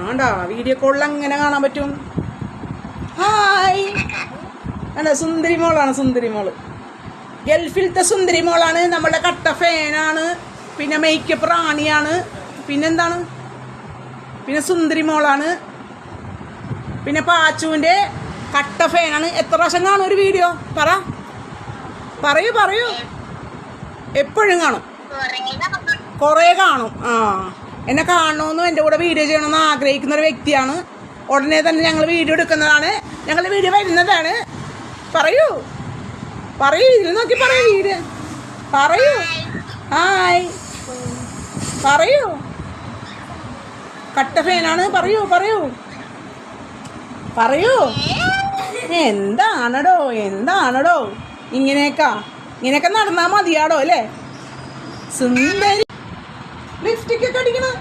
ആണ്ടാ video കോളിൽ അങ്ങനെ കാണാൻ പറ്റും. ഹായ് അല്ല, സുന്ദരി മോളാണ്, സുന്ദരി മോള്, ഗൾഫിലത്തെ സുന്ദരി മോളാണ്, നമ്മളുടെ കട്ട ഫാനാണ്, പിന്നെ മേക്കപ്പ് റാണിയാണ്, പിന്നെന്താണ്, പിന്നെ സുന്ദരി മോളാണ്, പിന്നെ പാച്ചുവിൻ്റെ കട്ട ഫാനാണ്. എത്ര പ്രാവശ്യം കാണും ഒരു വീഡിയോ? പറയൂ. എപ്പോഴും കാണും, കുറേ കാണും. എന്നെ കാണണമെന്നും എൻ്റെ കൂടെ വീഡിയോ ചെയ്യണമെന്ന് ആഗ്രഹിക്കുന്ന ഒരു വ്യക്തിയാണ്. ഉടനെ തന്നെ ഞങ്ങൾ വീഡിയോ എടുക്കുന്നതാണ്, ഞങ്ങളുടെ വീഡിയോ വരുന്നതാണ്. പറയൂ, ഇതിൽ നോക്കി പറയൂ, വീഡിയോ പറയൂ. ഹായ് പറയൂ, കട്ട ഫാനാണ്. പറയൂ. എന്താണടോ ഇങ്ങനെയൊക്കെ നടന്നാ മതിയാടോ അല്ലേ? സുന്ദരി ലിപ്സ്റ്റിക്കൊക്കെ അടിക്കണം.